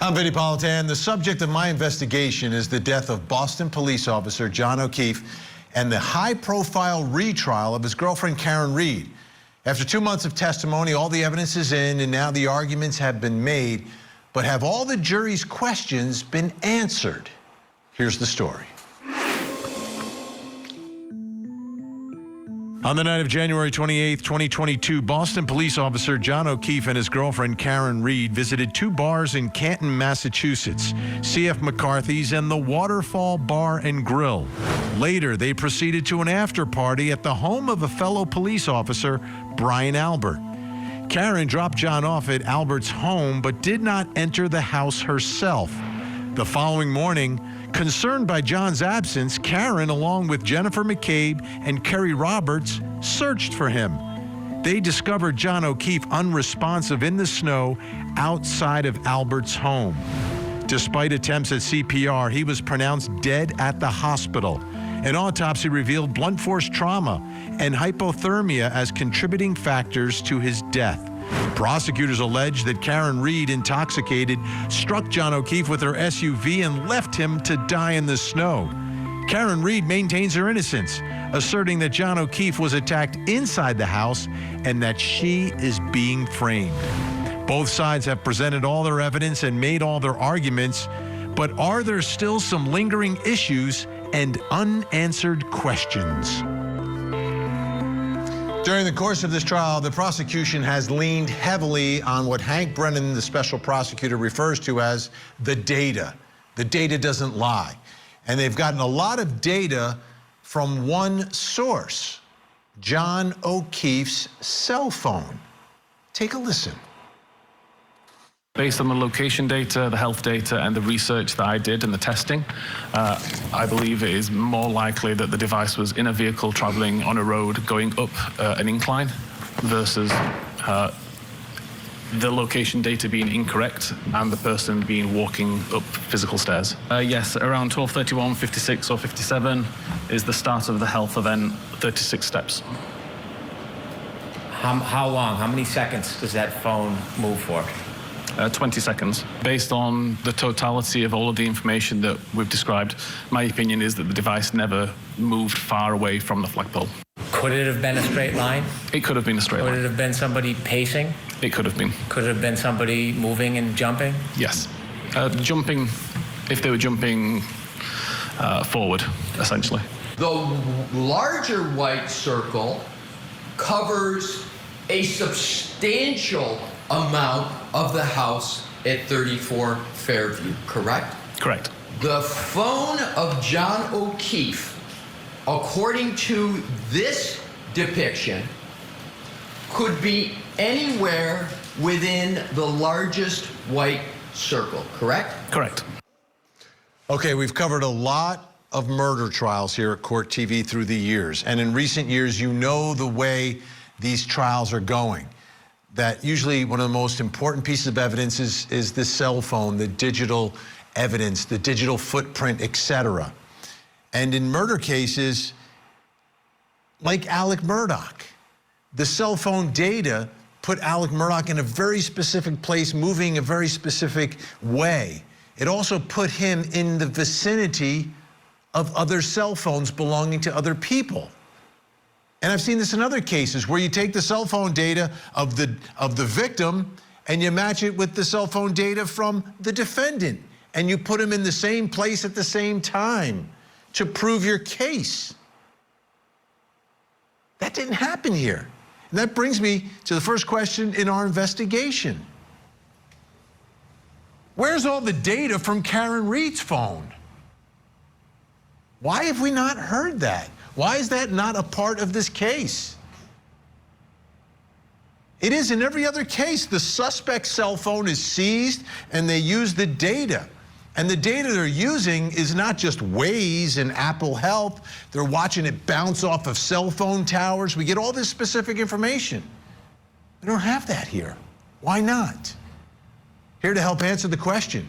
I'm Vinnie Politan. The subject of my investigation is the death of Boston police officer John O'Keefe and the high-profile retrial of his girlfriend Karen Reed. After 2 months of testimony, all the evidence is in, and now the arguments have been made. But have all the jury's questions been answered? Here's the story. On the night of January 28, 2022, Boston police officer John O'Keefe and his girlfriend Karen Reed visited 2 bars in Canton, Massachusetts, C.F. McCarthy's and the Waterfall Bar and Grill. Later, they proceeded to an after-party at the home of a fellow police officer, Brian Albert. Karen dropped John off at Albert's home but did not enter the house herself. The following morning, concerned by John's absence, Karen, along with Jennifer McCabe and Kerry Roberts, searched for him. They discovered John O'Keefe unresponsive in the snow outside of Albert's home. Despite attempts at CPR, he was pronounced dead at the hospital. An autopsy revealed blunt force trauma and hypothermia as contributing factors to his death. Prosecutors allege that Karen Reed, intoxicated, struck John O'Keefe with her SUV and left him to die in the snow. Karen Reed maintains her innocence, asserting that John O'Keefe was attacked inside the house and that she is being framed. Both sides have presented all their evidence and made all their arguments, but are there still some lingering issues and unanswered questions? During the course of this trial, the prosecution has leaned heavily on what Hank Brennan, the special prosecutor, refers to as the data. The data doesn't lie. And they've gotten a lot of data from one source, John O'Keefe's cell phone. Take a listen. Based on the location data, the health data, and the research that I did and the testing, I believe it is more likely that the device was in a vehicle traveling on a road going up an incline versus the location data being incorrect and the person being walking up physical stairs. Yes, around 12:31, 56 or 57 is the start of the health event, 36 steps. How long, how many seconds does that phone move for? 20 seconds. Based on the totality of all of the information that we've described, my opinion is that the device never moved far away from the flagpole. Could it have been a straight line? It could have been a straight line. Could it have been somebody pacing? It could have been. Could it have been somebody moving and jumping? Yes. Jumping, if they were jumping forward, essentially. The larger white circle covers a substantial amount of the house at 34 Fairview, correct? Correct. The phone of John O'Keefe, according to this depiction, could be anywhere within the largest white circle, correct? Correct. Okay, we've covered a lot of murder trials here at Court TV through the years. And in recent years, you know the way these trials are going. That usually one of the most important pieces of evidence is the cell phone, the digital evidence, the digital footprint, etc. And in murder cases, like Alec Murdaugh, the cell phone data put Alec Murdaugh in a very specific place, moving a very specific way. It also put him in the vicinity of other cell phones belonging to other people. And I've seen this in other cases where you take the cell phone data of the victim and you match it with the cell phone data from the defendant, and you put them in the same place at the same time to prove your case. That didn't happen here. And that brings me to the first question in our investigation. Where's all the data from Karen Reed's phone? Why have we not heard that? Why is that not a part of this case? It is in every other case. The suspect's cell phone is seized and they use the data. And the data they're using is not just Waze and Apple Health. They're watching it bounce off of cell phone towers. We get all this specific information. We don't have that here. Why not? Here to help answer the question,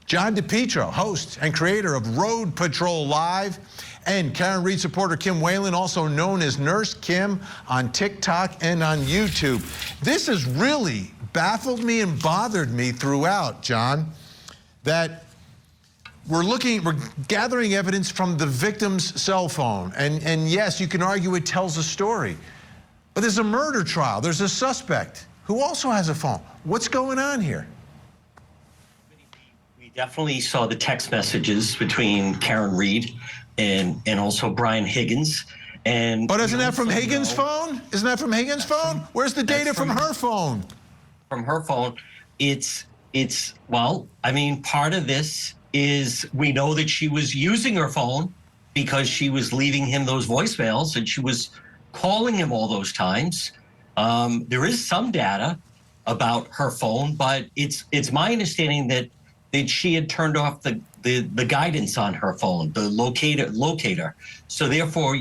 John DePietro, host and creator of Road Patrol Live, and Karen Reed supporter Kim Whalen, also known as Nurse Kim on TikTok and on YouTube. This has really baffled me and bothered me throughout, John. that we're gathering evidence from the victim's cell phone. And yes, you can argue it tells a story. But there's a murder trial. There's a suspect who also has a phone. What's going on here? We definitely saw the text messages between Karen Reed and also Brian Higgins. But isn't that from Higgins' phone? Isn't that from Higgins' phone? Where's the data from her phone? From her phone, well, I mean, part of this is we know that she was using her phone because she was leaving him those voicemails and she was calling him all those times. There is some data about her phone, but it's my understanding that she had turned off the guidance on her phone, the locator. So therefore,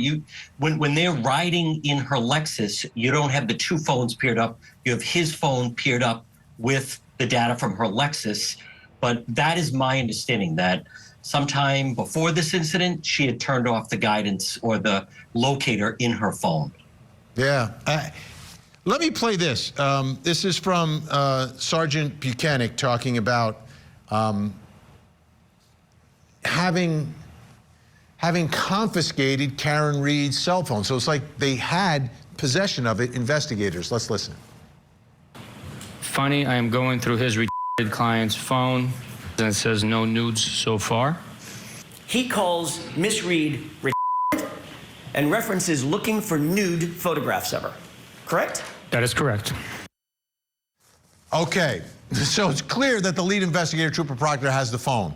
when they're riding in her Lexus, you don't have the two phones paired up. You have his phone paired up with the data from her Lexus. But that is my understanding, that sometime before this incident, she had turned off the guidance or the locator in her phone. Yeah. Let me play this. This is from Sergeant Buchanan talking about having confiscated Karen Reed's cell phone. So it's like they had possession of it, investigators. Let's listen. Funny, I am going through his client's phone, and it says no nudes so far. He calls Miss Reed and references looking for nude photographs of her, correct? That is correct. Okay, so it's clear that the lead investigator, Trooper Proctor, has the phone.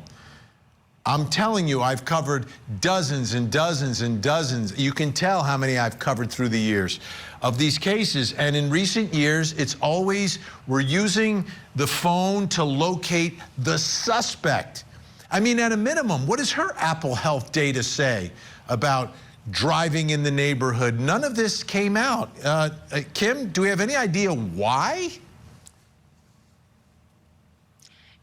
I'm telling you, I've covered dozens and dozens and dozens. You can tell how many I've covered through the years of these cases. And in recent years, it's always, we're using the phone to locate the suspect. I mean, at a minimum, what does her Apple Health data say about driving in the neighborhood? None of this came out. Kim, do we have any idea why?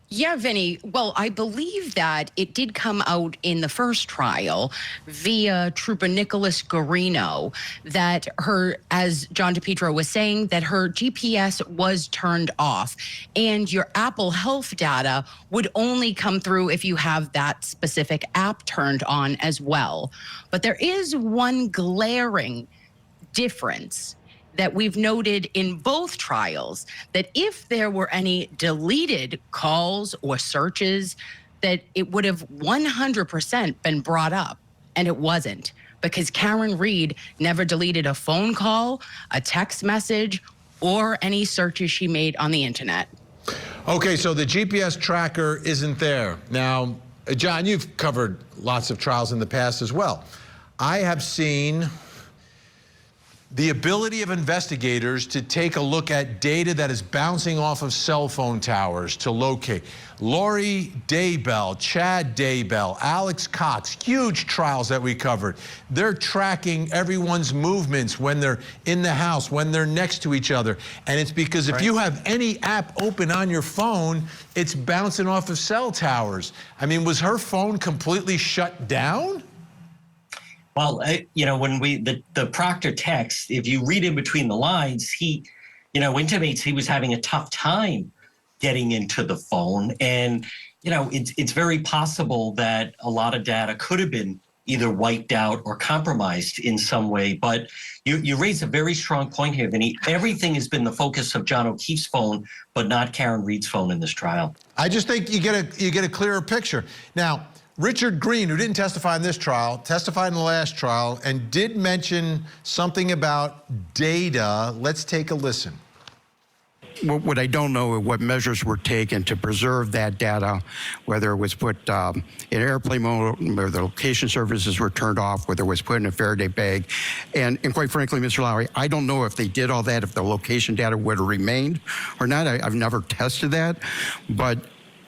Yeah, Vinny. Well, I believe that it did come out in the first trial via Trooper Nicholas Garino that her, as John DePietro was saying, that her GPS was turned off. And your Apple Health data would only come through if you have that specific app turned on as well. But there is one glaring difference that we've noted in both trials, that if there were any deleted calls or searches, that it would have 100% been brought up, and it wasn't, because Karen Reed never deleted a phone call, a text message, or any searches she made on the internet. Okay, so the GPS tracker isn't there. Now, John, you've covered lots of trials in the past as well. I have seen the ability of investigators to take a look at data that is bouncing off of cell phone towers to locate. Lori Daybell, Chad Daybell, Alex Cox, huge trials that we covered. They're tracking everyone's movements when they're in the house, when they're next to each other. And it's because if you have any app open on your phone, it's bouncing off of cell towers. I mean, was her phone completely shut down? Well, when the Proctor text, if you read in between the lines, he, intimates he was having a tough time getting into the phone. And, it's very possible that a lot of data could have been either wiped out or compromised in some way. But you raise a very strong point here, Vinny. Everything has been the focus of John O'Keefe's phone, but not Karen Reed's phone in this trial. I just think you get a clearer picture. Now, Richard Green, who didn't testify in this trial, testified in the last trial and did mention something about data. Let's take a listen. What I don't know are what measures were taken to preserve that data, whether it was put in airplane mode, whether the location services were turned off, whether it was put in a Faraday bag. And quite frankly, Mr. Lowry, I don't know if they did all that, if the location data would have remained or not. I've never tested that. But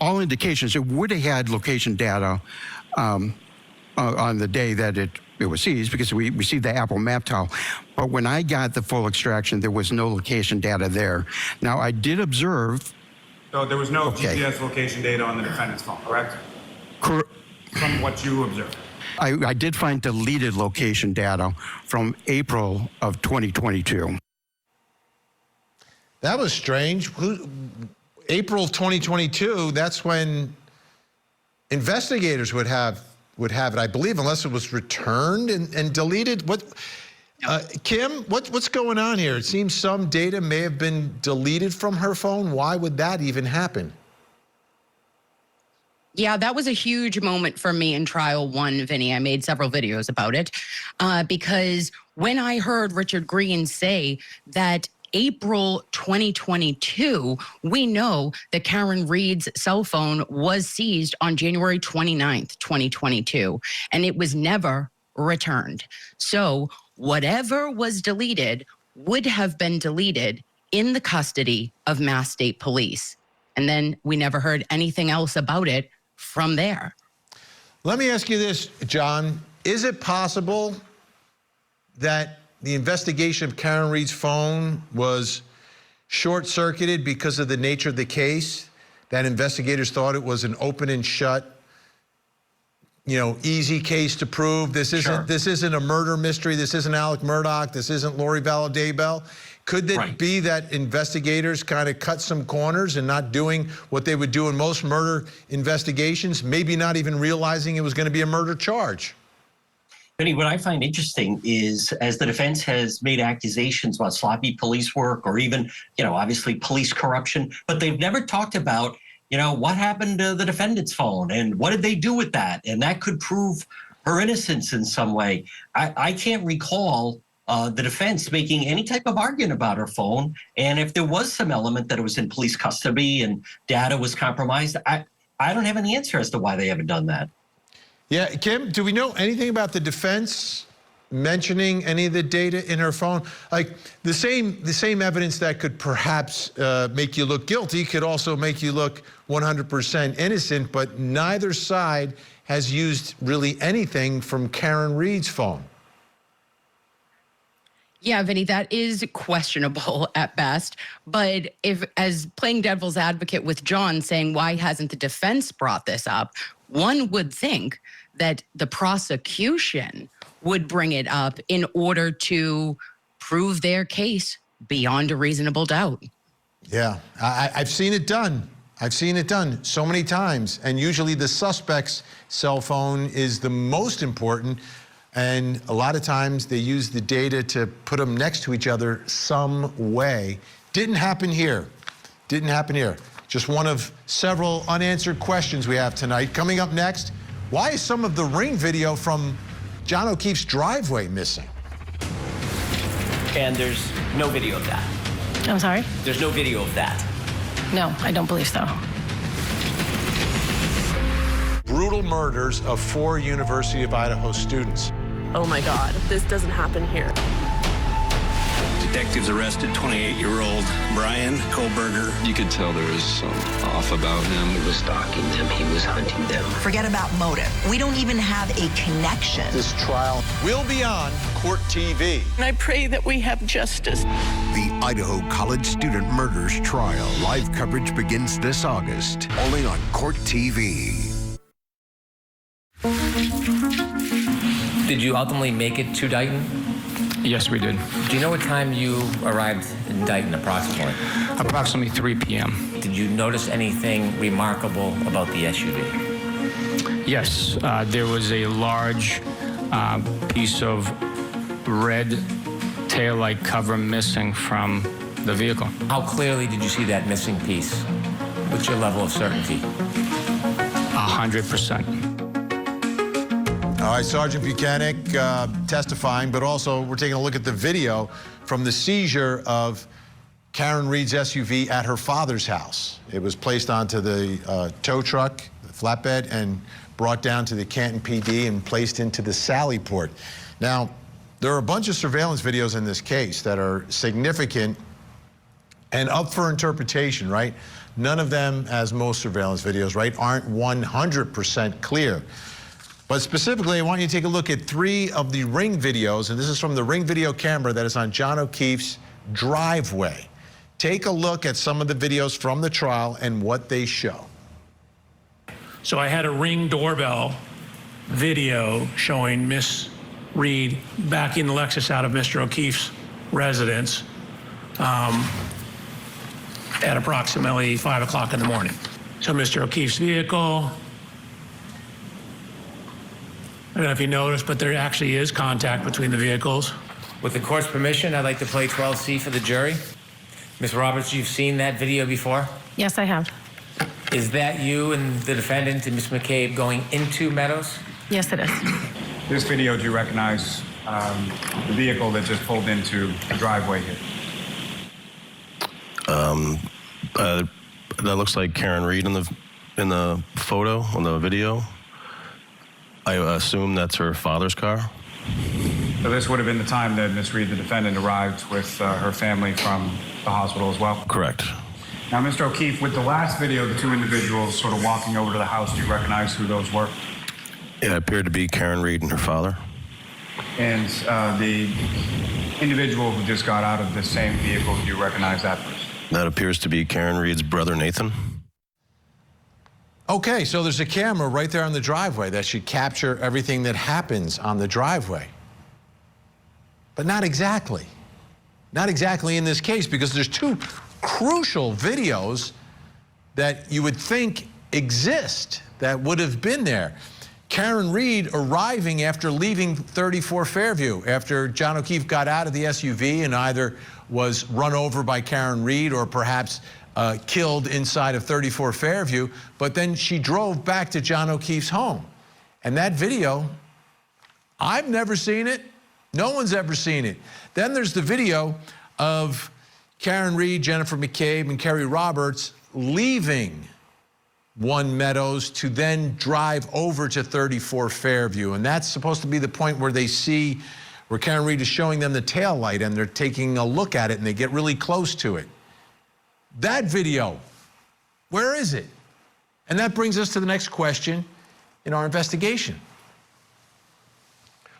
all indications, it would have had location data on the day that it was seized, because we received the Apple map tile. But when I got the full extraction, there was no location data there. Now, I did observe. So there was no GPS location data on the defendant's phone, correct? From what you observed. I did find deleted location data from April of 2022. That was strange. April 2022, that's when investigators would have it, I believe, unless it was returned and deleted. Kim, what's going on here? It seems some data may have been deleted from her phone. Why would that even happen? Yeah, that was a huge moment for me in trial one, Vinny. I made several videos about it because when I heard Richard Green say that April 2022, we know that Karen Reed's cell phone was seized on January 29th, 2022, and it was never returned. So whatever was deleted would have been deleted in the custody of Mass State Police. And then we never heard anything else about it from there. Let me ask you this, John. Is it possible that the investigation of Karen Reed's phone was short-circuited because of the nature of the case? That investigators thought it was an open and shut, easy case to prove. This isn't a murder mystery. This isn't Alec Murdaugh. This isn't Lori Valadabel. Could it be that investigators kind of cut some corners and not doing what they would do in most murder investigations, maybe not even realizing it was going to be a murder charge? Vinny, what I find interesting is as the defense has made accusations about sloppy police work or even, obviously police corruption, but they've never talked about, what happened to the defendant's phone and what did they do with that? And that could prove her innocence in some way. I can't recall the defense making any type of argument about her phone. And if there was some element that it was in police custody and data was compromised, I don't have any answer as to why they haven't done that. Yeah, Kim, do we know anything about the defense mentioning any of the data in her phone? Like the same evidence that could perhaps make you look guilty could also make you look 100% innocent, but neither side has used really anything from Karen Reed's phone. Yeah, Vinny, that is questionable at best. But as playing devil's advocate with John saying, why hasn't the defense brought this up? One would think that the prosecution would bring it up in order to prove their case beyond a reasonable doubt. Yeah, I've seen it done. I've seen it done so many times. And usually the suspect's cell phone is the most important. And a lot of times they use the data to put them next to each other some way. Didn't happen here. Didn't happen here. Just one of several unanswered questions we have tonight. Coming up next, why is some of the ring video from John O'Keefe's driveway missing? And there's no video of that. I'm sorry? There's no video of that. No, I don't believe so. Brutal murders of 4 University of Idaho students. Oh my God, this doesn't happen here. Detectives arrested 28-year-old Brian Kohlberger. You could tell there was some off about him. He was stalking them. He was hunting them. Forget about motive. We don't even have a connection. This trial will be on Court TV. And I pray that we have justice. The Idaho College student murders trial. Live coverage begins this August, only on Court TV. Did you ultimately make it to Dighton? Yes, we did. Do you know what time you arrived in Dighton approximately? Approximately 3 p.m. Did you notice anything remarkable about the SUV? Yes, there was a large piece of red taillight cover missing from the vehicle. How clearly did you see that missing piece? What's your level of certainty? 100%. All right, Sergeant Buchanan testifying, but also we're taking a look at the video from the seizure of Karen Reed's SUV at her father's house. It was placed onto the tow truck, the flatbed, and brought down to the Canton PD and placed into the Sally Port. Now, there are a bunch of surveillance videos in this case that are significant and up for interpretation, right? None of them, as most surveillance videos, right, aren't 100% clear. But specifically, I want you to take a look at 3 of the ring videos, and this is from the ring video camera that is on John O'Keefe's driveway. Take a look at some of the videos from the trial and what they show. So I had a Ring doorbell video showing Miss Reed backing the Lexus out of Mr. O'Keefe's residence at approximately 5 o'clock in the morning. So Mr. O'Keefe's vehicle, don't know if you noticed, but there actually is contact between the vehicles. With the court's permission, I'd like to play 12C for the jury. Ms. Roberts, you've seen that video before? Yes, I have. Is that you and the defendant and Ms. McCabe going into Meadows? Yes, it is. This video, do you recognize the vehicle that just pulled into the driveway here? That looks like Karen Reed in the photo, on the video. I assume that's her father's car. So this would have been the time that Ms. Reed, the defendant, arrived with her family from the hospital as well? Correct. Now, Mr. O'Keefe, with the last video, the two individuals sort of walking over to the house, do you recognize who those were? Yeah, it appeared to be Karen Reed and her father. And the individual who just got out of the same vehicle, do you recognize that person? That appears to be Karen Reed's brother, Nathan. Okay, so there's a camera right there on the driveway that should capture everything that happens on the driveway. But not exactly. Not exactly in this case, because there's two crucial videos that you would think exist that would have been there. Karen Reed arriving after leaving 34 Fairview, after John O'Keefe got out of the SUV and either was run over by Karen Reed or perhaps killed inside of 34 Fairview, but then she drove back to John O'Keefe's home. And that video, I've never seen it. No one's ever seen it. Then there's the video of Karen Reed, Jennifer McCabe, and Kerry Roberts leaving One Meadows to then drive over to 34 Fairview. And that's supposed to be the point where they see, where Karen Reed is showing them the taillight and they're taking a look at it and they get really close to it. That video, where is it? And that brings us to the next question in our investigation.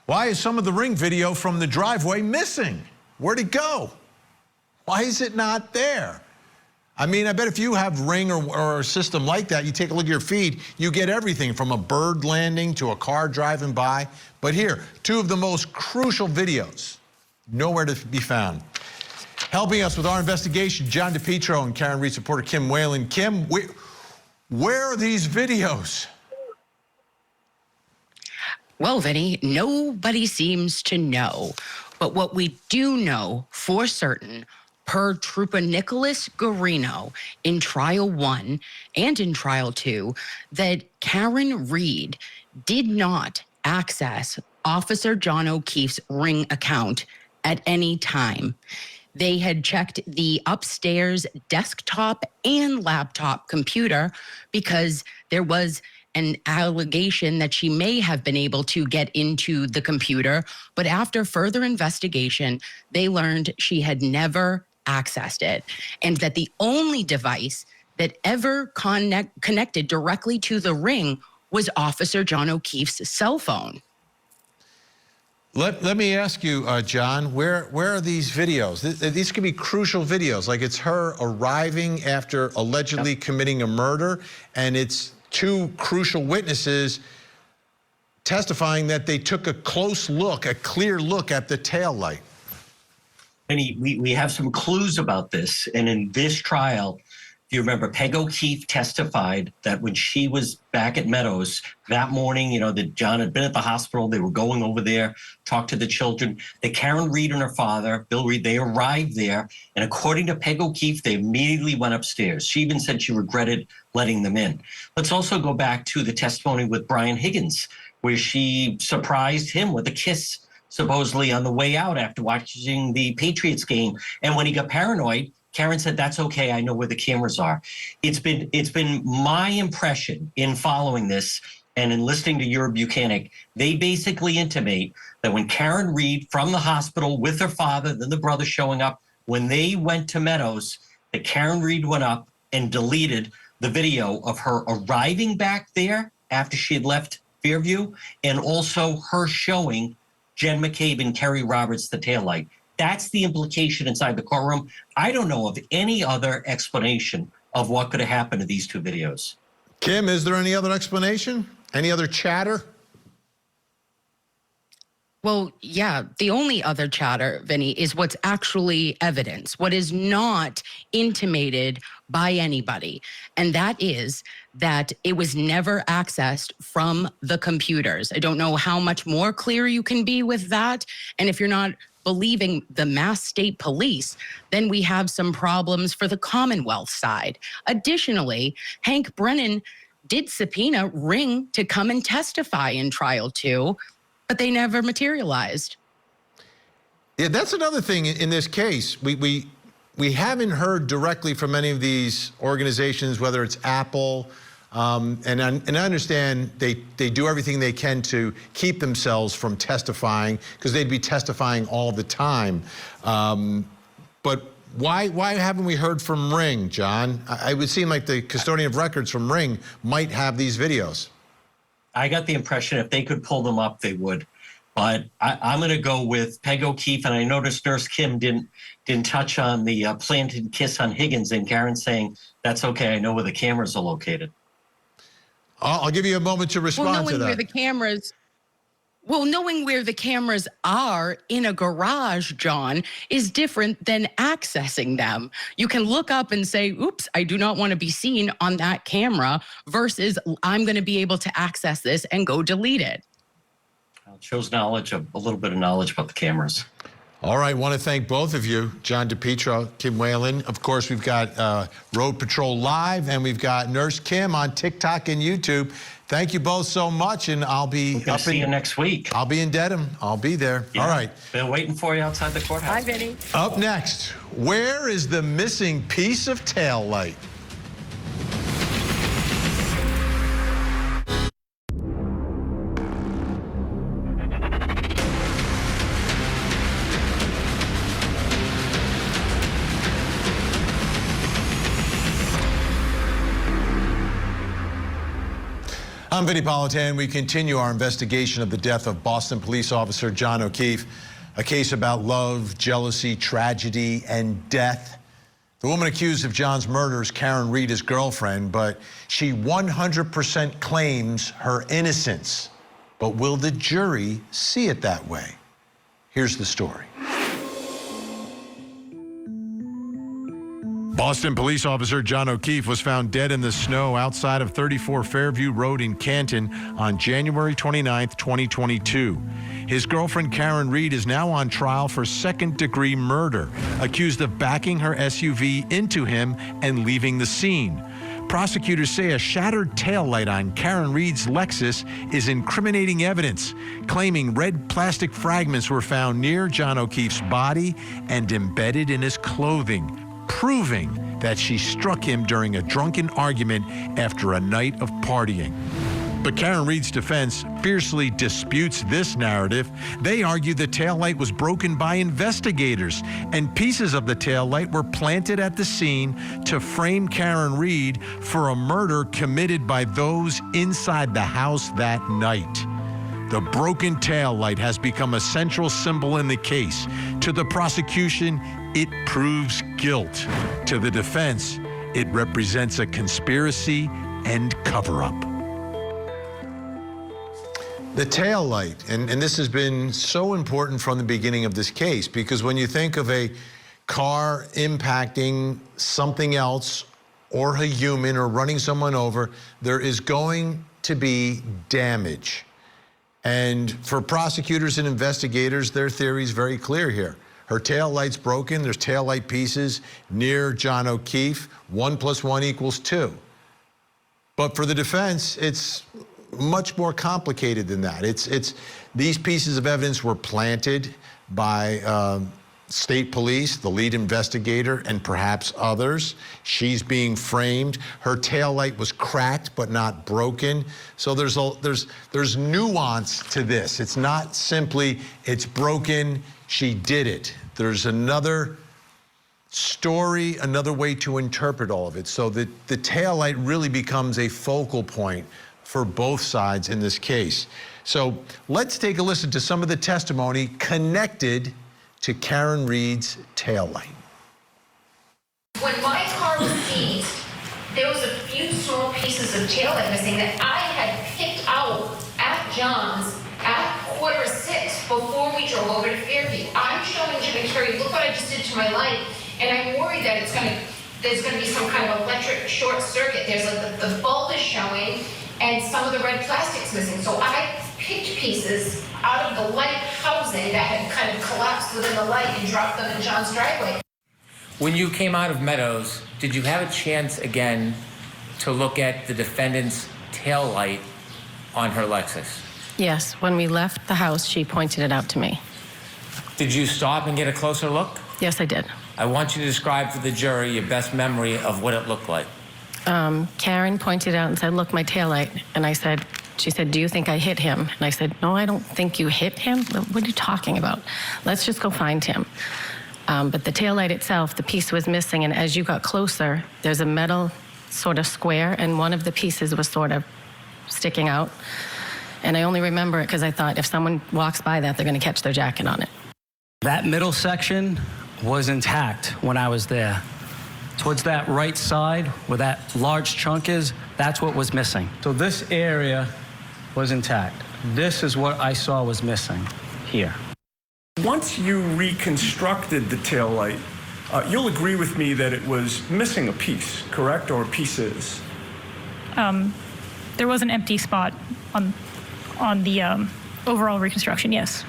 Why is some of the ring video from the driveway missing? Where'd it go? Why is it not there? I mean, I bet if you have Ring or a system like that, you take a look at your feed, you get everything from a bird landing to a car driving by. But here, two of the most crucial videos, nowhere to be found. Helping us with our investigation, John DePietro and Karen Reed supporter Kim Whalen. Kim, where are these videos? Well, Vinny, nobody seems to know. But what we do know for certain, per Trooper Nicholas Garino in Trial 1 and in Trial 2, that Karen Reed did not access Officer John O'Keefe's Ring account at any time. They had checked the upstairs desktop and laptop computer because there was an allegation that she may have been able to get into the computer. But after further investigation, they learned she had never accessed it, and that the only device that ever connected directly to the Ring was Officer John O'Keefe's cell phone. Let me ask you, John, where are these videos? These could be crucial videos, like it's her arriving after allegedly committing a murder, and it's two crucial witnesses testifying that they took a close look, a clear look at the taillight. Vinnie, we have some clues about this. And in this trial, if you remember, Peg O'Keefe testified that when she was back at Meadows that morning, you know, that John had been at the hospital, they were going over there, talked to the children, that Karen Reed and her father, Bill Reed, they arrived there. And according to Peg O'Keefe, they immediately went upstairs. She even said she regretted letting them in. Let's also go back to the testimony with Brian Higgins, where she surprised him with a kiss, supposedly on the way out after watching the Patriots game. And when he got paranoid, Karen said, "That's okay, I know where the cameras are." It's been my impression in following this and in listening to Yuri Buchanan, they basically intimate that when Karen Reed from the hospital with her father, then the brother showing up, when they went to Meadows, that Karen Reed went up and deleted the video of her arriving back there after she had left Fairview, and also her showing Jen McCabe and Kerry Roberts the taillight. That's the implication inside the courtroom. I don't know of any other explanation of what could have happened to these two videos. Kim, is there any other explanation? Any other chatter? Well, yeah, the only other chatter, Vinny, is what's actually evidence, what is not intimated by anybody. And that is that it was never accessed from the computers. I don't know how much more clear you can be with that. And if you're not believing the Mass State Police, then we have some problems for the Commonwealth side. Additionally, Hank Brennan did subpoena Ring to come and testify in trial 2, but they never materialized. Yeah, that's another thing in this case. We haven't heard directly from any of these organizations, whether it's Apple, and I understand they do everything they can to keep themselves from testifying because they'd be testifying all the time. But why haven't we heard from Ring, John? It would seem like the custodian of records from Ring might have these videos. I got the impression if they could pull them up, they would. But I'm going to go with Peg O'Keefe, and I noticed Nurse Kim didn't touch on the planted kiss on Higgins, and Karen saying, that's okay, I know where the cameras are located. I'll give you a moment to respond to that. Knowing where the cameras are in a garage, John, is different than accessing them. You can look up and say, oops, I do not want to be seen on that camera, versus I'm going to be able to access this and go delete it. It shows knowledge, a little bit of knowledge about the cameras. All right, want to thank both of you, John DePietro, Kim Whalen. Of course, we've got Road Patrol Live, and we've got Nurse Kim on TikTok and YouTube. Thank you both so much, and I'll be see you next week. I'll be in Dedham. I'll be there. Yeah. All right. Been waiting for you outside the courthouse. Hi, Vinny. Up next, where is the missing piece of tail light? I'm Vinnie Politan. We continue our investigation of the death of Boston police officer John O'Keefe, a case about love, jealousy, tragedy, and death. The woman accused of John's murder is Karen Reed, his girlfriend, but she 100% claims her innocence. But will the jury see it that way? Here's the story. Boston police officer John O'Keefe was found dead in the snow outside of 34 Fairview Road in Canton on January 29, 2022. His girlfriend Karen Reed is now on trial for second-degree murder, accused of backing her SUV into him and leaving the scene. Prosecutors say a shattered taillight on Karen Reed's Lexus is incriminating evidence, claiming red plastic fragments were found near John O'Keefe's body and embedded in his clothing, proving that she struck him during a drunken argument after a night of partying. But Karen Reed's defense fiercely disputes this narrative. They argue the taillight was broken by investigators, and pieces of the taillight were planted at the scene to frame Karen Reed for a murder committed by those inside the house that night. The broken taillight has become a central symbol in the case. To the prosecution, it proves guilt. To the defense, it represents a conspiracy and cover-up. The taillight, and this has been so important from the beginning of this case, because when you think of a car impacting something else or a human or running someone over, there is going to be damage. And for prosecutors and investigators, their theory is very clear here. Her taillight's broken. There's taillight pieces near John O'Keefe. 1 + 1 = 2. But for the defense, it's much more complicated than that. It's these pieces of evidence were planted by state police, the lead investigator, and perhaps others. She's being framed. Her taillight was cracked but not broken. So there's nuance to this. It's not simply it's broken, she did it. There's another story, another way to interpret all of it. So the taillight really becomes a focal point for both sides in this case. So let's take a listen to some of the testimony connected to Karen Reed's taillight. When my car was seized, there was a few small pieces of taillight missing that I had picked out at John's at 5:45 before we drove over to Fairview. I'm showing Jim and Carrie, look what I just did to my light, and I'm worried that it's going to there's going to be some kind of electric short circuit. There's like the bulb is showing and some of the red plastic's missing. So I picked pieces out of the light housing that had kind of collapsed within the light and dropped them in John's driveway. When you came out of Meadows, did you have a chance again to look at the defendant's tail light on her Lexus? Yes, when we left the house, she pointed it out to me. Did you stop and get a closer look? Yes, I did. I want you to describe for the jury your best memory of what it looked like. Karen pointed out and said, look, my taillight. And she said, do you think I hit him? And I said, no, I don't think you hit him. What are you talking about? Let's just go find him. But the taillight itself, the piece was missing. And as you got closer, there's a metal sort of square, and one of the pieces was sort of sticking out. And I only remember it because I thought if someone walks by that, they're going to catch their jacket on it. That middle section was intact when I was there. Towards that right side where that large chunk is, that's what was missing. So this area was intact. This is what I saw was missing here. Once you reconstructed the taillight, you'll agree with me that it was missing a piece, correct, or pieces? There was an empty spot on the overall reconstruction, yes.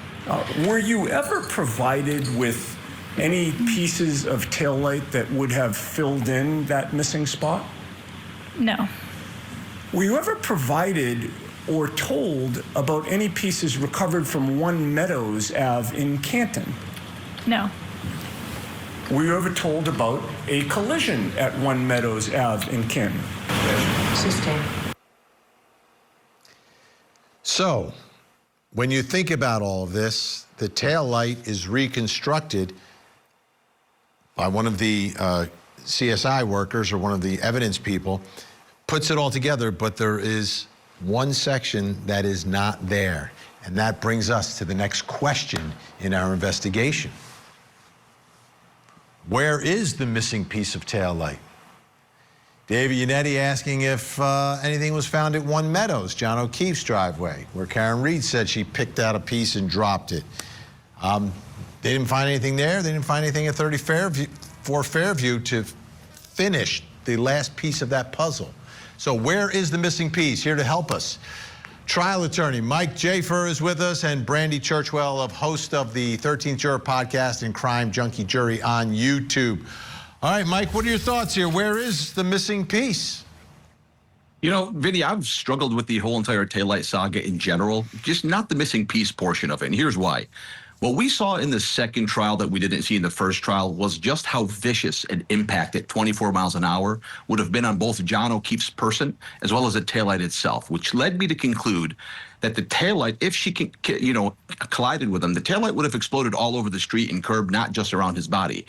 Were you ever provided with any pieces of taillight that would have filled in that missing spot? No. Were you ever provided or told about any pieces recovered from 1 Meadows Ave in Canton? No. Were you ever told about a collision at 1 Meadows Ave in Canton? So, when you think about all of this, the tail light is reconstructed by one of the CSI workers or one of the evidence people, puts it all together, but there is one section that is not there. And that brings us to the next question in our investigation. Where is the missing piece of tail light? David Yannetti asking if anything was found at 1 Meadows, John O'Keefe's driveway, where Karen Reed said she picked out a piece and dropped it. They didn't find anything there. They didn't find anything at 30 Fairview to finish the last piece of that puzzle. So where is the missing piece? Here to help us, trial attorney Mike Jafer is with us, and Brandy Churchwell, host of the 13th Juror podcast and Crime Junkie Jury on YouTube. All right, Mike, what are your thoughts here? Where is the missing piece? You know, Vinny, I've struggled with the whole entire taillight saga in general, just not the missing piece portion of it, and here's why. What we saw in the second trial that we didn't see in the first trial was just how vicious an impact at 24 miles an hour would have been on both John O'Keefe's person as well as the taillight itself, which led me to conclude that the taillight, if she collided with him, the taillight would have exploded all over the street and curb, not just around his body.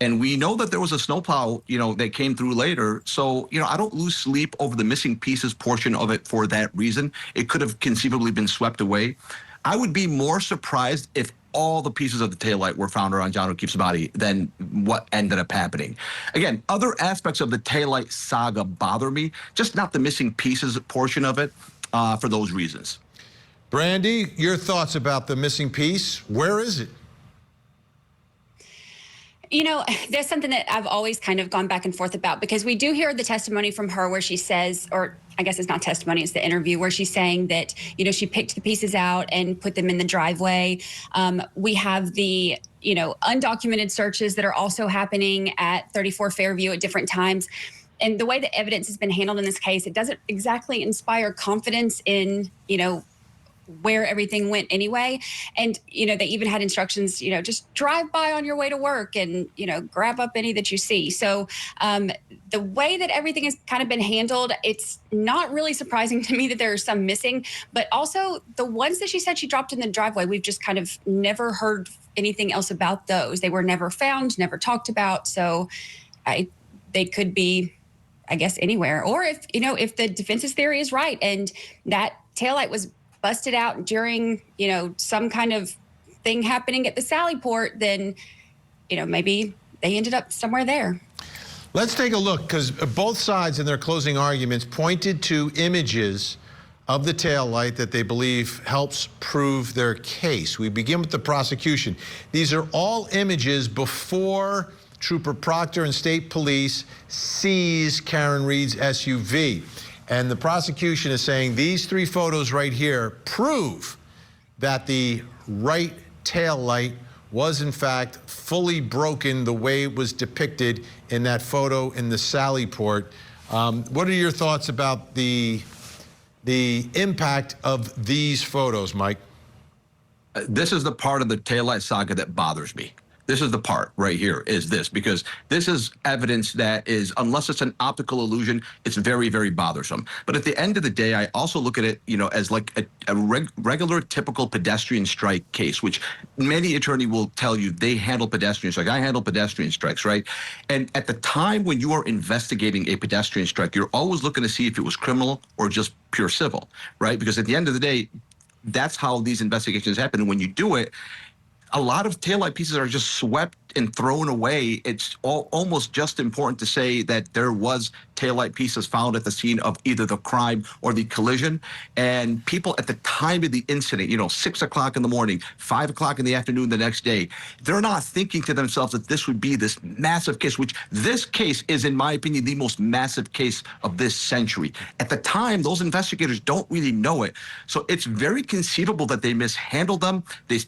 And we know that there was a snowplow, that came through later. So, I don't lose sleep over the missing pieces portion of it for that reason. It could have conceivably been swept away. I would be more surprised if all the pieces of the taillight were found around John O'Keefe's body than what ended up happening. Again, other aspects of the taillight saga bother me, just not the missing pieces portion of it for those reasons. Brandy, your thoughts about the missing piece? Where is it? There's something that I've always kind of gone back and forth about, because we do hear the testimony from her where she says, or I guess it's not testimony, it's the interview where she's saying that, she picked the pieces out and put them in the driveway. We have the, undocumented searches that are also happening at 34 Fairview at different times. And the way the evidence has been handled in this case, it doesn't exactly inspire confidence in, where everything went anyway. And, they even had instructions, just drive by on your way to work and, grab up any that you see. So the way that everything has kind of been handled, it's not really surprising to me that there are some missing, but also the ones that she said she dropped in the driveway, we've just kind of never heard anything else about those. They were never found, never talked about. So they could be, I guess, anywhere. Or if the defense's theory is right and that taillight was busted out during, some kind of thing happening at the Sally Port, then, maybe they ended up somewhere there. Let's take a look, because both sides in their closing arguments pointed to images of the taillight that they believe helps prove their case. We begin with the prosecution. These are all images before Trooper Proctor and State Police seize Karen Reed's SUV. And the prosecution is saying these 3 photos right here prove that the right tail light was in fact fully broken the way it was depicted in that photo in the Sallyport. What are your thoughts about the impact of these photos, Mike? This is the part of the taillight saga that bothers me. This is the part right here, is this, because this is evidence that is, unless it's an optical illusion, it's very, very bothersome. But at the end of the day, I also look at it, as like a regular, typical pedestrian strike case, which many attorney will tell you they handle pedestrian strike. I handle pedestrian strikes, right? And at the time when you are investigating a pedestrian strike, you're always looking to see if it was criminal or just pure civil, right? Because at the end of the day, that's how these investigations happen. And when you do it, a lot of taillight pieces are just swept and thrown away. It's almost just important to say that there was taillight pieces found at the scene of either the crime or the collision. And people at the time of the incident, 6 o'clock in the morning, 5 o'clock in the afternoon the next day, they're not thinking to themselves that this would be this massive case, which this case is, in my opinion, the most massive case of this century. At the time, those investigators don't really know it. So it's very conceivable that they mishandled them.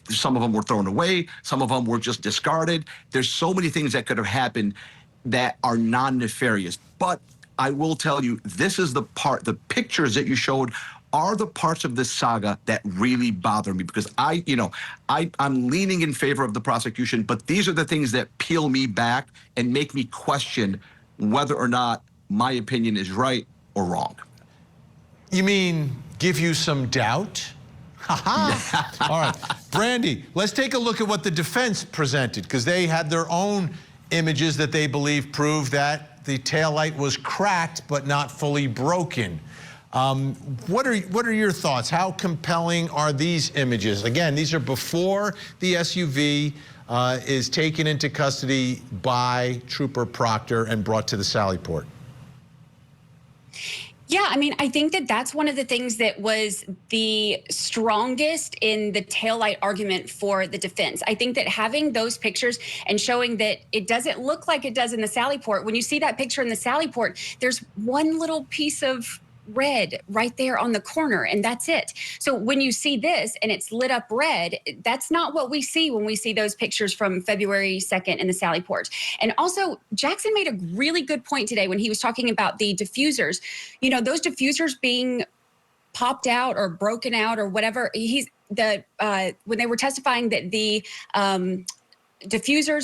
Some of them were thrown away. Some of them were just discarded. There's so many things that could have happened that are non-nefarious. But I will tell you, this is the part, the pictures that you showed are the parts of this saga that really bother me, because I'm leaning in favor of the prosecution, but these are the things that peel me back and make me question whether or not my opinion is right or wrong. You mean give you some doubt? All right, Brandy, let's take a look at what the defense presented, because they had their own images that they believe prove that the taillight was cracked but not fully broken. What are your thoughts? How compelling are these images? Again, these are before the SUV is taken into custody by Trooper Proctor and brought to the Sallyport. Yeah, I mean, I think that that's one of the things that was the strongest in the taillight argument for the defense. I think that having those pictures and showing that it doesn't look like it does in the Sallyport. When you see that picture in the Sallyport, there's one little piece of red right there on the corner, and that's it. So when you see this and it's lit up red, that's not what we see when we see those pictures from February 2nd in the Sallyport. And also, Jackson made a really good point today when he was talking about the diffusers. Those diffusers being popped out or broken out or whatever. When they were testifying that the diffusers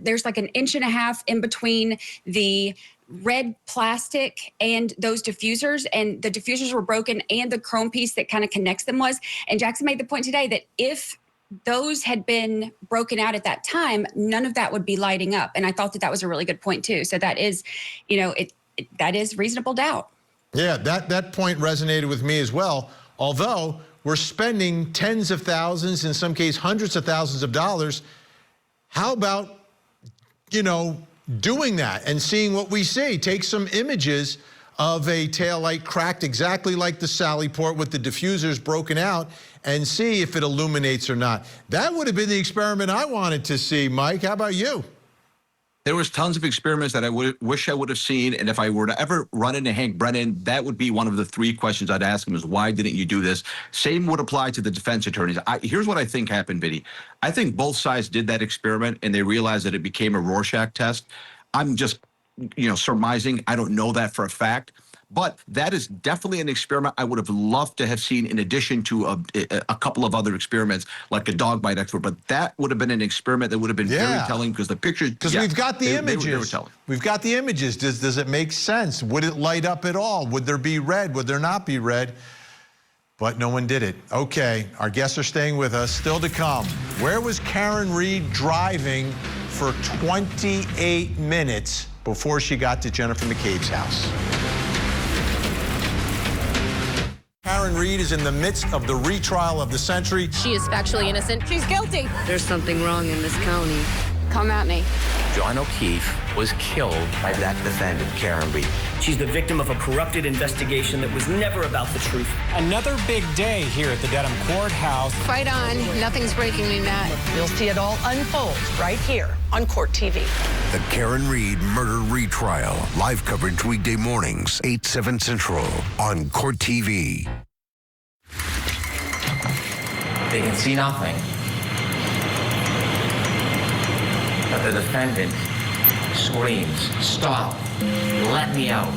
there's like 1.5 inches in between the red plastic and those diffusers, and the diffusers were broken, and the chrome piece that kind of connects them was. And Jackson made the point today that if those had been broken out at that time, none of that would be lighting up. And I thought that was a really good point too. So that is, that is reasonable doubt. Yeah, that point resonated with me as well. Although we're spending tens of thousands, in some cases hundreds of thousands of dollars, how about, doing that and seeing what we see? Take some images of a taillight cracked exactly like the Sallyport with the diffusers broken out and see if it illuminates or not. That would have been the experiment I wanted to see, Mike. How about you? There was tons of experiments that I wish I would have seen, and if I were to ever run into Hank Brennan, that would be one of the 3 questions I'd ask him is, why didn't you do this? Same would apply to the defense attorneys. Here's what I think happened, Vinnie. I think both sides did that experiment, and they realized that it became a Rorschach test. I'm just, surmising. I don't know that for a fact. But that is definitely an experiment I would have loved to have seen, in addition to a couple of other experiments like a dog bite expert. But that would have been an experiment that would have been very telling, because the pictures. Because we've got the images. They were telling. We've got the images. Does it make sense? Would it light up at all? Would there be red? Would there not be red? But no one did it. Okay, our guests are staying with us. Still to come. Where was Karen Reed driving for 28 minutes before she got to Jennifer McCabe's house? Karen Reed is in the midst of the retrial of the century. She is factually innocent. She's guilty. There's something wrong in this county. Come at me. John O'Keefe was killed by that defendant, Karen Reed. She's the victim of a corrupted investigation that was never about the truth. Another big day here at the Dedham Courthouse. Fight on. Nothing's breaking me, Matt. You'll see it all unfold right here on Court TV. The Karen Reed murder retrial. Live coverage weekday mornings, 8, 7 Central on Court TV. They can see nothing. But the defendant screams, "Stop, let me out."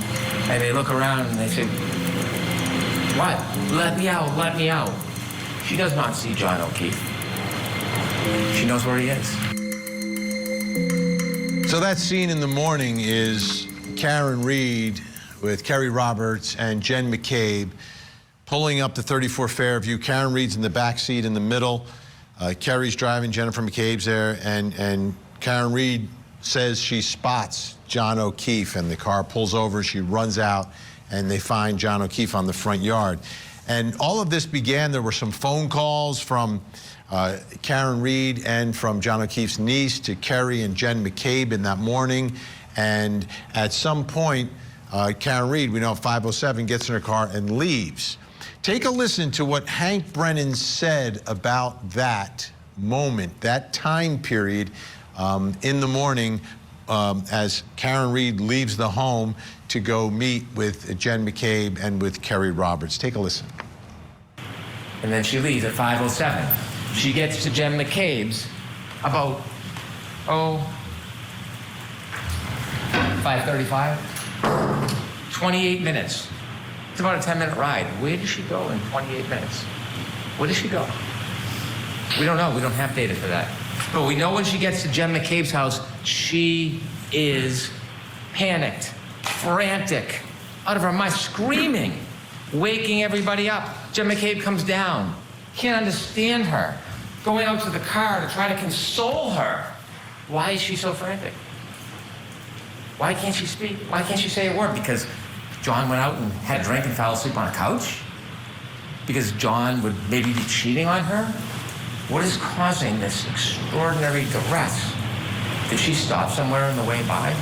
And they look around and they say, "What? Let me out, let me out." She does not see John O'Keefe. She knows where he is. So that scene in the morning is Karen Reed with Kerry Roberts and Jen McCabe pulling up the 34 Fairview. Karen Reed's in the back seat in the middle. Kerry's driving, Jennifer McCabe's there, and Karen Reed says she spots John O'Keefe, and the car pulls over, she runs out, and they find John O'Keefe on the front yard. And all of this began, there were some phone calls from Karen Reed and from John O'Keefe's niece to Kerry and Jen McCabe in that morning. And at some point, Karen Reed, we know at 5:07, gets in her car and leaves. Take a listen to what Hank Brennan said about that moment, that time period in the morning as Karen Reed leaves the home to go meet with Jen McCabe and with Kerry Roberts. Take a listen. And then she leaves at 5:07. She gets to Jen McCabe's about, 5:35? 28 minutes. It's about a 10-minute ride. Where does she go in 28 minutes? Where does she go? We don't know. We don't have data for that. But we know when she gets to Jen McCabe's house, she is panicked, frantic, out of her mind, screaming, waking everybody up. Jen McCabe comes down, can't understand her, going out to the car to try to console her. Why is she so frantic? Why can't she speak? Why can't she say a word? Because John went out and had a drink and fell asleep on a couch? Because John would maybe be cheating on her? What is causing this extraordinary duress? Did she stop somewhere on the way by?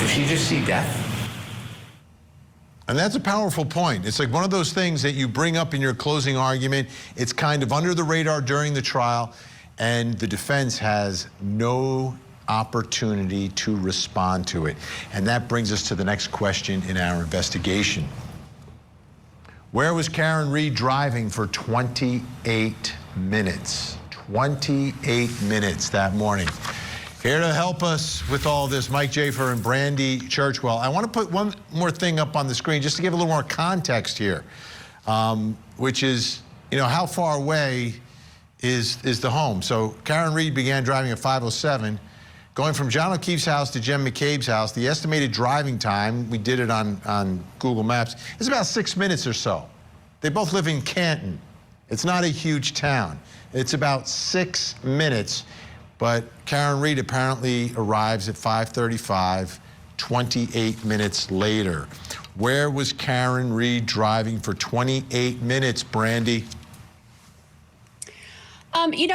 Did she just see death? And that's a powerful point. It's like one of those things that you bring up in your closing argument. It's kind of under the radar during the trial, and the defense has no opportunity to respond to it. And that brings us to the next question in our investigation. Where was Karen Reed driving for 28 minutes? 28 minutes that morning. Here to help us with all this, Mike Jafer and Brandy Churchwell. I want to put one more thing up on the screen just to give a little more context here, which is, how far away is the home? So Karen Reed began driving at 5:07, going from John O'Keefe's house to Jen McCabe's house. The estimated driving time, we did it on Google Maps, is about 6 minutes or so. They both live in Canton. It's not a huge town. It's about 6 minutes. But Karen Reed apparently arrives at 5:35, 28 minutes later. Where was Karen Reed driving for 28 minutes, Brandy?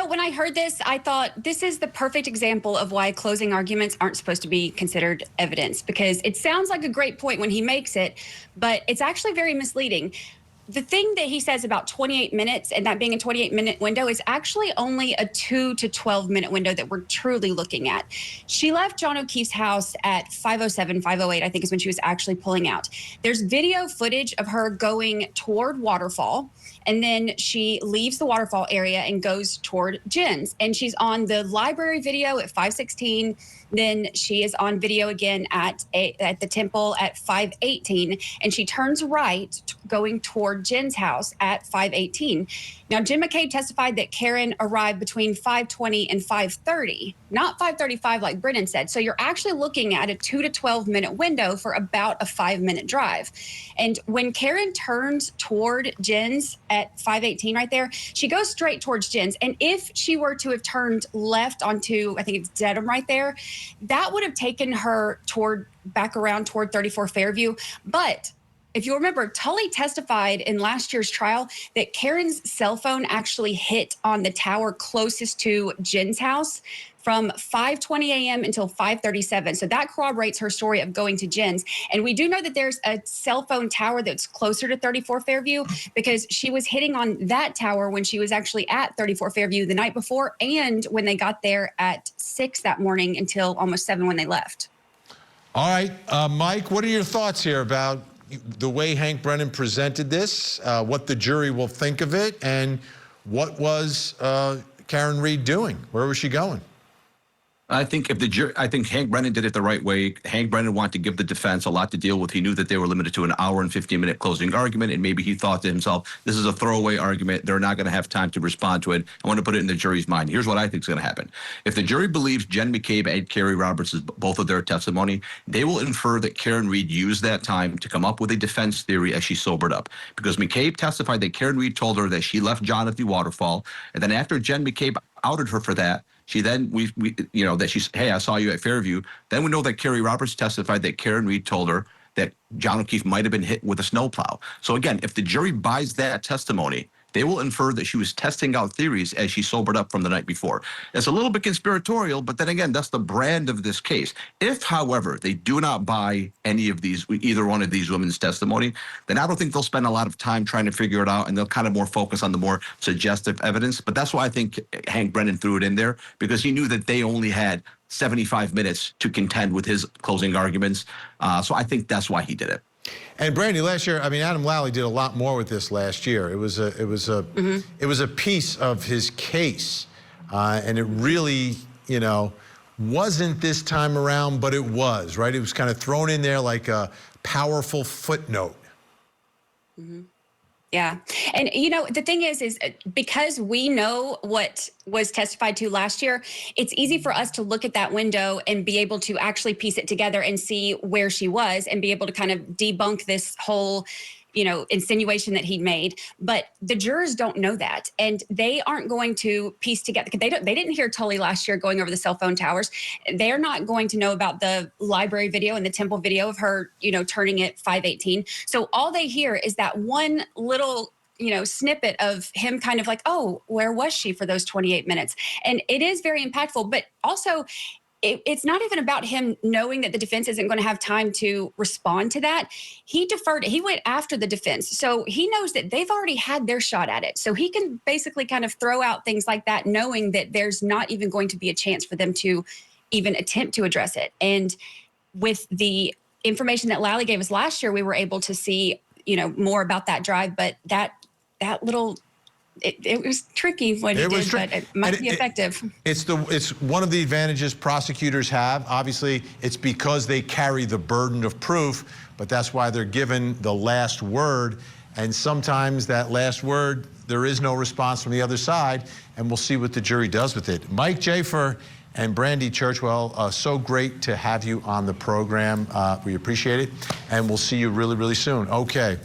When I heard this, I thought this is the perfect example of why closing arguments aren't supposed to be considered evidence, because it sounds like a great point when he makes it, but it's actually very misleading. The thing that he says about 28 minutes and that being a 28-minute window is actually only a 2 to 12-minute window that we're truly looking at. She left John O'Keefe's house at 5:07, 5:08, I think is when she was actually pulling out. There's video footage of her going toward Waterfall, and then she leaves the Waterfall area and goes toward Jen's. And she's on the library video at 5:16. Then she is on video again at the temple at 5:18, and she turns right going toward Jen's house at 5:18. Now, Jen McCabe testified that Karen arrived between 5:20 and 5:30, not 5:35 like Brennan said. So you're actually looking at a 2 to 12-minute window for about a 5-minute drive. And when Karen turns toward Jen's at 5:18 right there, she goes straight towards Jen's. And if she were to have turned left onto, I think it's Dedham right there, that would have taken her back around toward 34 Fairview. But if you remember, Tully testified in last year's trial that Karen's cell phone actually hit on the tower closest to Jen's house from 5:20 a.m. until 5:37. So that corroborates her story of going to Jen's. And we do know that there's a cell phone tower that's closer to 34 Fairview because she was hitting on that tower when she was actually at 34 Fairview the night before and when they got there at 6 that morning until almost 7 when they left. All right, Mike, what are your thoughts here about the way Hank Brennan presented this, what the jury will think of it, and what was Karen Reed doing? Where was she going? I think I think Hank Brennan did it the right way. Hank Brennan wanted to give the defense a lot to deal with. He knew that they were limited to an hour and 15-minute closing argument, and maybe he thought to himself, this is a throwaway argument. They're not going to have time to respond to it. I want to put it in the jury's mind. Here's what I think is going to happen. If the jury believes Jen McCabe and Carrie Roberts' both of their testimony, they will infer that Karen Reed used that time to come up with a defense theory as she sobered up. Because McCabe testified that Karen Reed told her that she left John at the waterfall, and then after Jen McCabe outed her for that, she then, that she's, hey, I saw you at Fairview. Then we know that Carrie Roberts testified that Karen Reed told her that John O'Keefe might have been hit with a snowplow. So again, if the jury buys that testimony, they will infer that she was testing out theories as she sobered up from the night before. It's a little bit conspiratorial, but then again, that's the brand of this case. If, however, they do not buy either one of these women's testimony, then I don't think they'll spend a lot of time trying to figure it out, and they'll kind of more focus on the more suggestive evidence. But that's why I think Hank Brennan threw it in there, because he knew that they only had 75 minutes to contend with his closing arguments. So I think that's why he did it. And Brandy, last year, I mean, Adam Lally did a lot more with this last year. It was a piece of his case, and it really, wasn't this time around, but it was, right? It was kind of thrown in there like a powerful footnote. Mm-hmm. Yeah. And, the thing is because we know what was testified to last year, it's easy for us to look at that window and be able to actually piece it together and see where she was and be able to kind of debunk this whole, insinuation that he'd made. But the jurors don't know that. And they aren't going to piece together. They didn't hear Tully last year going over the cell phone towers. They're not going to know about the library video and the temple video of her, turning at 5:18. So all they hear is that one little snippet of him kind of like, oh, where was she for those 28 minutes? And it is very impactful, but also it's not even about him knowing that the defense isn't going to have time to respond to that. He deferred. He went after the defense. So he knows that they've already had their shot at it. So he can basically kind of throw out things like that, knowing that there's not even going to be a chance for them to even attempt to address it. And with the information that Lally gave us last year, we were able to see, more about that drive. But that little... It was tricky when he did, but it might be effective. It's one of the advantages prosecutors have. Obviously, it's because they carry the burden of proof, but that's why they're given the last word. And sometimes that last word, there is no response from the other side, and we'll see what the jury does with it. Mike Jafer and Brandy Churchwell, so great to have you on the program. We appreciate it, and we'll see you really, really soon. Okay.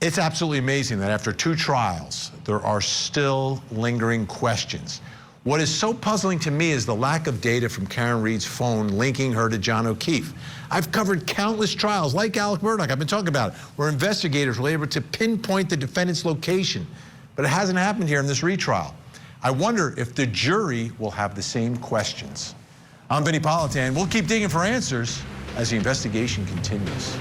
It's absolutely amazing that after 2 trials, there are still lingering questions. What is so puzzling to me is the lack of data from Karen Reed's phone linking her to John O'Keefe. I've covered countless trials like Alec Murdaugh, I've been talking about it, where investigators were able to pinpoint the defendant's location, but it hasn't happened here in this retrial. I wonder if the jury will have the same questions. I'm Vinnie Politan. We'll keep digging for answers as the investigation continues.